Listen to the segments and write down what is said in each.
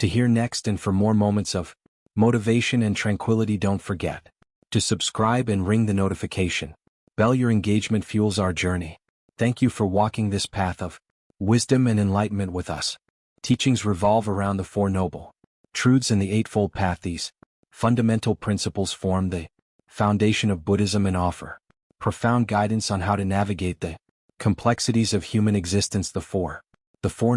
To hear next and for more moments of motivation and tranquility, don't forget to subscribe and ring the notification bell. Your engagement fuels our journey. Thank you for walking this path of wisdom and enlightenment with us. Teachings revolve around the Four Noble Truths and the Eightfold Path. These fundamental principles form the foundation of Buddhism and offer profound guidance on how to navigate the complexities of human existence. The Four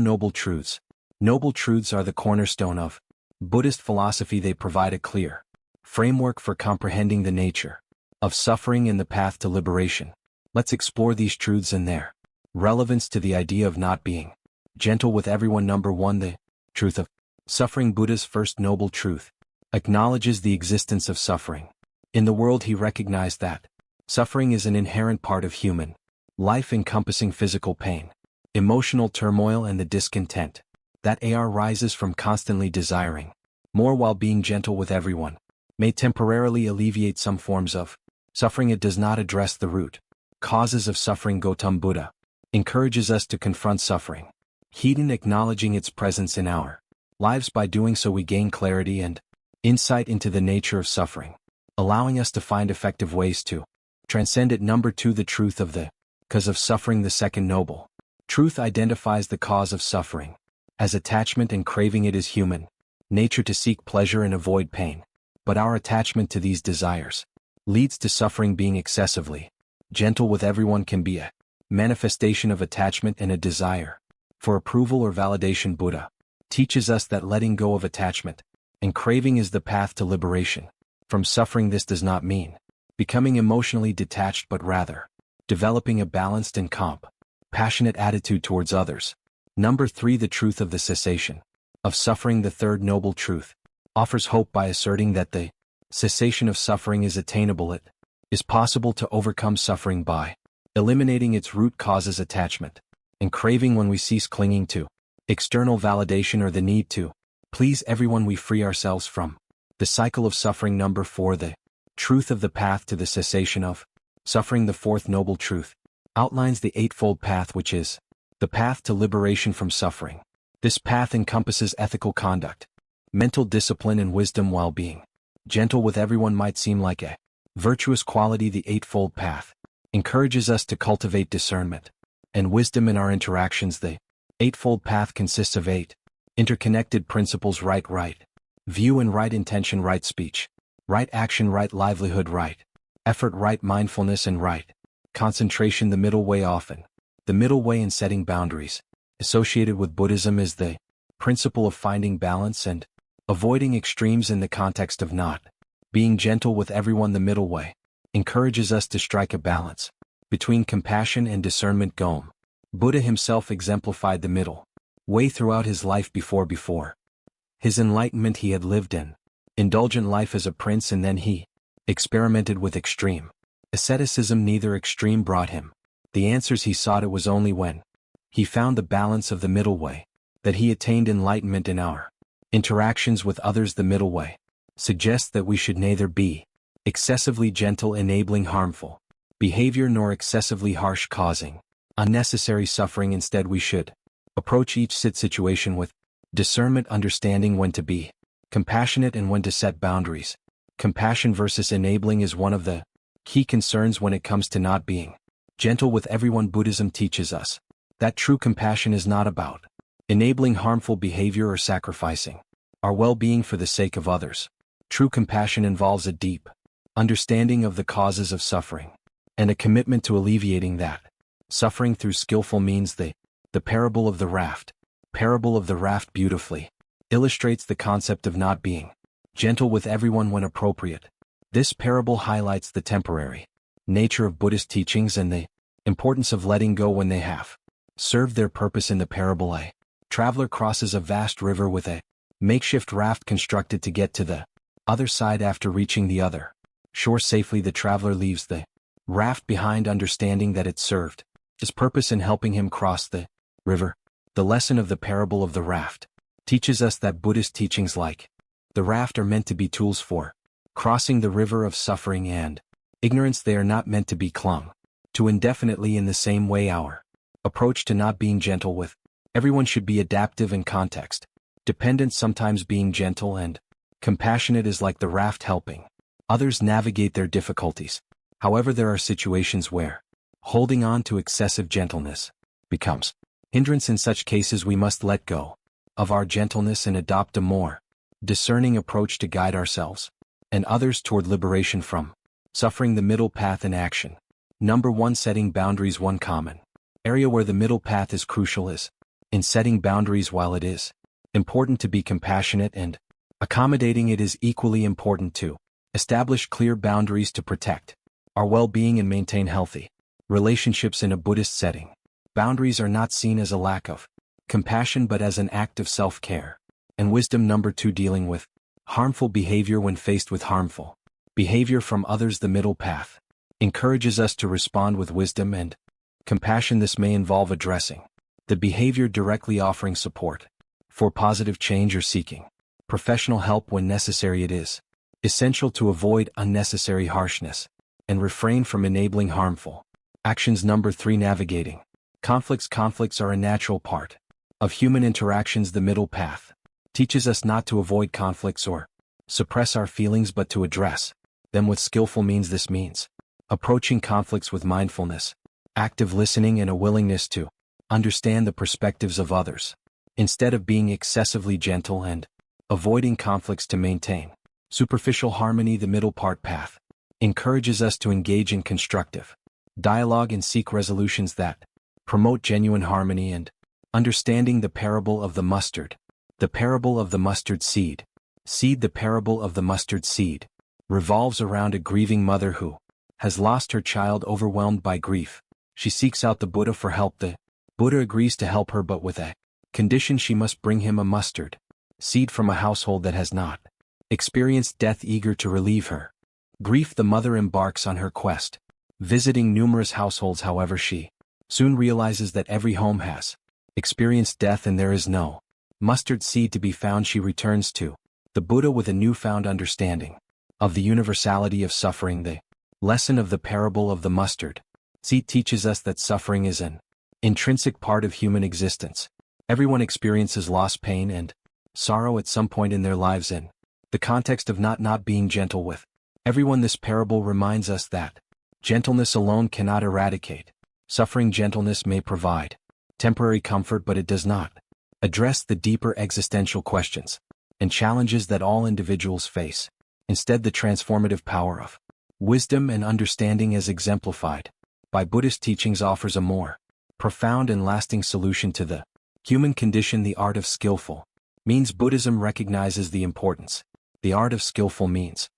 Noble Truths. Noble truths are the cornerstone of Buddhist philosophy. They provide a clear framework for comprehending the nature of suffering and the path to liberation. Let's explore these truths and their relevance to the idea of not being gentle with everyone. Number 1. The truth of suffering. Buddha's first noble truth acknowledges the existence of suffering in the world. He recognized that suffering is an inherent part of human life, encompassing physical pain, emotional turmoil, and the discontent that arises from constantly desiring more. While being gentle with everyone may temporarily alleviate some forms of suffering, it does not address the root causes of suffering. Gautam Buddha encourages us to confront suffering, heeding acknowledging its presence in our lives. By doing so, we gain clarity and insight into the nature of suffering, allowing us to find effective ways to transcend it. Number 2. The truth of the cause of suffering. The second noble truth identifies the cause of suffering as attachment and craving. It is human nature to seek pleasure and avoid pain, but our attachment to these desires leads to suffering. Being excessively gentle with everyone can be a manifestation of attachment and a desire for approval or validation. Buddha teaches us that letting go of attachment and craving is the path to liberation from suffering. This does not mean becoming emotionally detached, but rather developing a balanced and compassionate attitude towards others. Number 3. The truth of the cessation of suffering. The third noble truth offers hope by asserting that the cessation of suffering is attainable. It is possible to overcome suffering by eliminating its root causes, attachment and craving. When we cease clinging to external validation or the need to please everyone, we free ourselves from the cycle of suffering. Number 4. The truth of the path to the cessation of suffering. The fourth noble truth outlines the Eightfold Path, which is the path to liberation from suffering. This path encompasses ethical conduct, mental discipline, and wisdom. While being gentle with everyone might seem like a virtuous quality, the Eightfold Path encourages us to cultivate discernment and wisdom in our interactions. The Eightfold Path consists of 8 interconnected principles: right view and right intention, right speech, right action, right livelihood, right effort, right mindfulness, and right concentration. The middle way. Often the middle way in setting boundaries associated with Buddhism is the principle of finding balance and avoiding extremes in the context of not being gentle with everyone. The middle way encourages us to strike a balance between compassion and discernment. Gautam Buddha himself exemplified the middle way throughout his life. Before his enlightenment, he had lived an indulgent life as a prince, and then he experimented with extreme asceticism. Neither extreme brought him the answers he sought. It was only when he found the balance of the middle way that he attained enlightenment. In our interactions with others, the middle way suggests that we should neither be excessively gentle, enabling harmful behavior, nor excessively harsh, causing unnecessary suffering. Instead, we should approach each situation with discernment, understanding when to be compassionate and when to set boundaries. Compassion versus enabling is one of the key concerns when it comes to not being gentle with everyone. Buddhism teaches us that true compassion is not about enabling harmful behavior or sacrificing our well-being for the sake of others. True compassion involves a deep understanding of the causes of suffering and a commitment to alleviating that suffering through skillful means. The parable of the raft beautifully illustrates the concept of not being gentle with everyone when appropriate. This parable highlights the temporary nature of Buddhist teachings and the importance of letting go when they have served their purpose. In the parable, a traveler crosses a vast river with a makeshift raft constructed to get to the other side. After reaching the other shore safely, the traveler leaves the raft behind, understanding that it served his purpose in helping him cross the river. The lesson of the parable of the raft teaches us that Buddhist teachings like the raft are meant to be tools for crossing the river of suffering and ignorance. They are not meant to be clung to indefinitely. In the same way, our approach to not being gentle with everyone should be adaptive and context Dependent sometimes being gentle and compassionate is like the raft helping others navigate their difficulties. However, there are situations where holding on to excessive gentleness becomes hindrance. In such cases, we must let go of our gentleness and adopt a more discerning approach to guide ourselves and others toward liberation from suffering. The middle path in action. Number 1. Setting boundaries. One common area where the middle path is crucial is in setting boundaries. While it is important to be compassionate and accommodating, it is equally important to establish clear boundaries to protect our well-being and maintain healthy relationships in a Buddhist setting. Boundaries are not seen as a lack of compassion but as an act of self-care and wisdom. Number 2. Dealing with harmful behavior. When faced with harmful behavior from others, the middle path encourages us to respond with wisdom and compassion. This may involve addressing the behavior directly, offering support for positive change, or seeking professional help when necessary. It is essential to avoid unnecessary harshness and refrain from enabling harmful actions. Number 3. Navigating conflicts. Conflicts are a natural part of human interactions. The middle path teaches us not to avoid conflicts or suppress our feelings but to address them with skillful means. This means approaching conflicts with mindfulness, active listening, and a willingness to understand the perspectives of others, instead of being excessively gentle and avoiding conflicts to maintain superficial harmony. The middle path encourages us to engage in constructive dialogue and seek resolutions that promote genuine harmony and understanding. The parable of the mustard. The parable of the mustard seed. The parable of the mustard seed revolves around a grieving mother who has lost her child. Overwhelmed by grief, she seeks out the Buddha for help. The Buddha agrees to help her, but with a condition: she must bring him a mustard seed from a household that has not experienced death. Eager to relieve her grief, the mother embarks on her quest, visiting numerous households. However, she soon realizes that every home has experienced death and there is no mustard seed to be found. She returns to the Buddha with a newfound understanding of the universality of suffering. The lesson of the parable of the mustard seed teaches us that suffering is an intrinsic part of human existence. Everyone experiences loss, pain, and sorrow at some point in their lives. In the context of not being gentle with everyone, this parable reminds us that gentleness alone cannot eradicate suffering. Gentleness may provide temporary comfort, but it does not address the deeper existential questions and challenges that all individuals face. Instead, the transformative power of wisdom and understanding, as exemplified by Buddhist teachings, offers a more profound and lasting solution to the human condition. The art of skillful means. Buddhism recognizes the importance the art of skillful means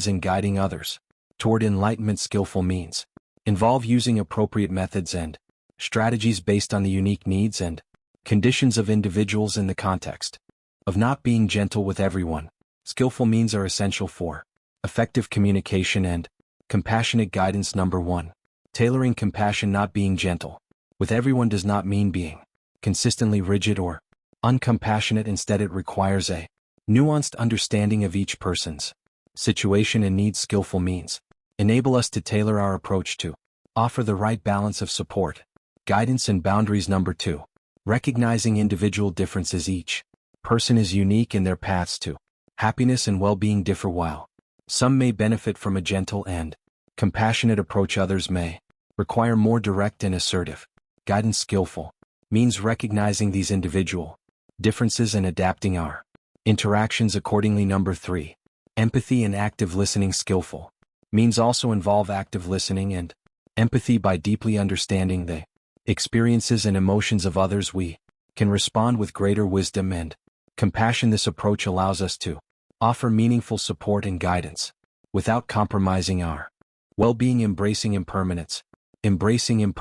in guiding others toward enlightenment. Skillful means involve using appropriate methods and strategies based on the unique needs and conditions of individuals. In the context of not being gentle with everyone, skillful means are essential for effective communication and compassionate guidance. Number 1. Tailoring compassion. Not being gentle with everyone does not mean being consistently rigid or uncompassionate. Instead, it requires a nuanced understanding of each person's situation and needs. Skillful means enable us to tailor our approach to offer the right balance of support, guidance, and boundaries. Number 2. Recognizing individual differences. Each person is unique and their paths to happiness and well-being differ. While some may benefit from a gentle and compassionate approach, others may require more direct and assertive guidance. Skillful means recognizing these individual differences and adapting our interactions accordingly. Number 3. Empathy and active listening. Skillful means also involve active listening and empathy. By deeply understanding the experiences and emotions of others, we can respond with greater wisdom and compassion. This approach allows us to offer meaningful support and guidance without compromising our well-being. Embracing impermanence. Impermanence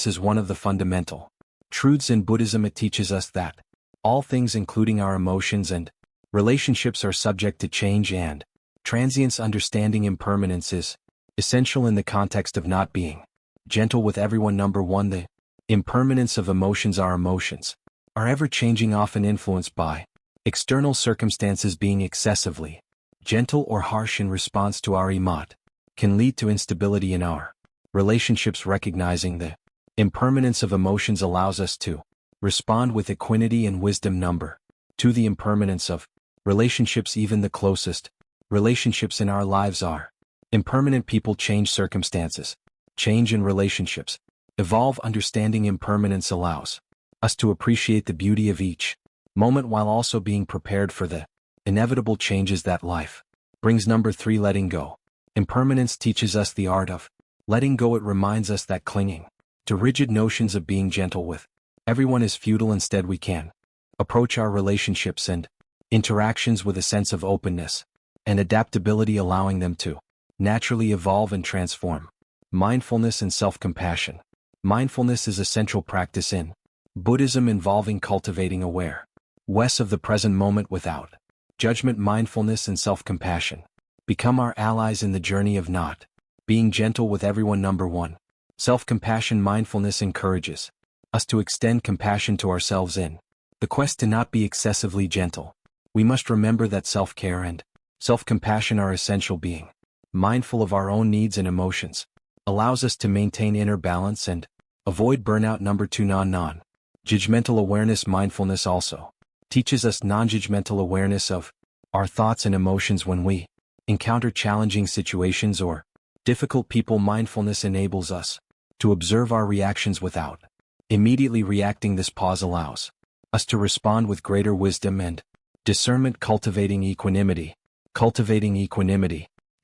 is one of the fundamental truths in Buddhism. It teaches us that all things, including our emotions and relationships, are subject to change and transience. Understanding impermanence is essential in the context of not being gentle with everyone. Number 1. The impermanence of emotions. Our emotions are ever-changing, often influenced by external circumstances. Being excessively gentle or harsh in response to our emotions can lead to instability in our relationships. Recognizing the impermanence of emotions allows us to Respond with equanimity and wisdom. Number 2. The impermanence of relationships. Even the closest relationships in our lives are impermanent. People change, circumstances change, in relationships evolve. Understanding impermanence allows us to appreciate the beauty of each moment while also being prepared for the inevitable changes that life brings. Number 3. Letting go. Impermanence teaches us the art of letting go. It reminds us that clinging to rigid notions of being gentle with everyone is futile. Instead, we can approach our relationships and interactions with a sense of openness and adaptability, allowing them to naturally evolve and transform. Mindfulness and self-compassion. Mindfulness is a central practice in Buddhism, involving cultivating awareness of the present moment without judgment. Mindfulness and self-compassion become our allies in the journey of not being gentle with everyone. Number 1. Self-compassion. Mindfulness encourages us to extend compassion to ourselves in the quest to not be excessively gentle. We must remember that self-care and self-compassion are essential. Being mindful of our own needs and emotions allows us to maintain inner balance and avoid burnout. Number 2. Non-judgmental awareness. Mindfulness also teaches us non-judgmental awareness of our thoughts and emotions when we encounter challenging situations or difficult people. Mindfulness enables us to observe our reactions without immediately reacting. This pause allows us to respond with greater wisdom and discernment. Cultivating equanimity.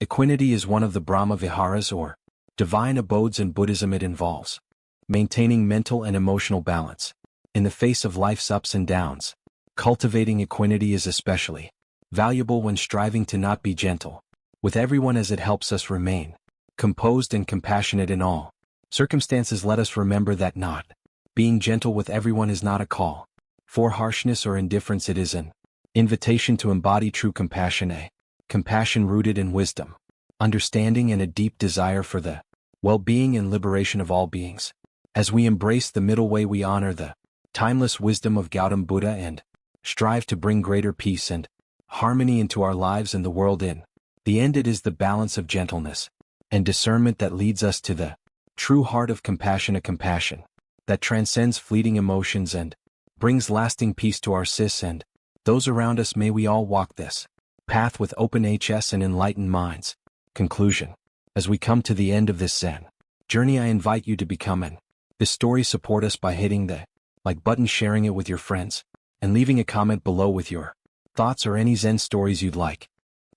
Equanimity is one of the Brahma Viharas or divine abodes in Buddhism. It involves maintaining mental and emotional balance in the face of life's ups and downs. Cultivating equanimity is especially valuable when striving to not be gentle with everyone, as it helps us remain composed and compassionate in all circumstances. Let us remember that not being gentle with everyone is not a call for harshness or indifference. It is an invitation to embody true compassion, a compassion rooted in wisdom, understanding, and a deep desire for the well-being and liberation of all beings. As we embrace the middle way, we honor the timeless wisdom of Gautam Buddha and strive to bring greater peace and harmony into our lives and the world. In the end, it is the balance of gentleness and discernment that leads us to the true heart of compassion, a compassion that transcends fleeting emotions and brings lasting peace to ourselves and those around us. May we all walk this path with open hearts and enlightened minds. Conclusion. As we come to the end of this Zen journey, I invite you to become this story. Support us by hitting the like button, sharing it with your friends, and leaving a comment below with your thoughts or any Zen stories you'd like.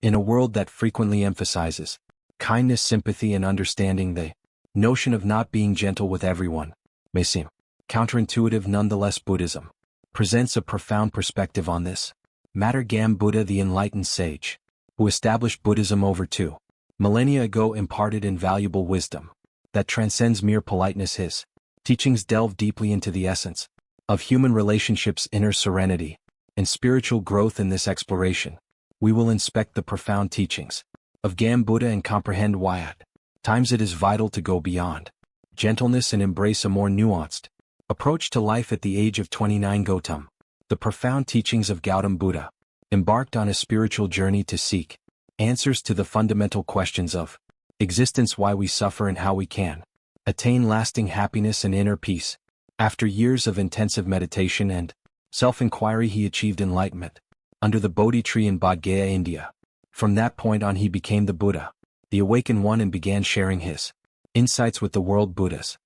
In a world that frequently emphasizes kindness, sympathy, and understanding, the notion of not being gentle with everyone may seem counterintuitive. Nonetheless, Buddhism presents a profound perspective on this matter. Gautam Buddha, the enlightened sage who established Buddhism over 2 millennia ago, imparted invaluable wisdom that transcends mere politeness. His teachings delve deeply into the essence of human relationships, inner serenity, and spiritual growth. In this exploration, we will inspect the profound teachings of Gautam Buddha and comprehend why at times it is vital to go beyond gentleness and embrace a more nuanced approach to life. At the age of 29, Gautam, the profound teachings of Gautam Buddha, embarked on a spiritual journey to seek answers to the fundamental questions of existence, why we suffer, and how we can attain lasting happiness and inner peace. After years of intensive meditation and self-inquiry, he achieved enlightenment under the Bodhi tree in Bodh Gaya, India. From that point on, he became the Buddha, the awakened one, and began sharing his insights with the world. Buddha's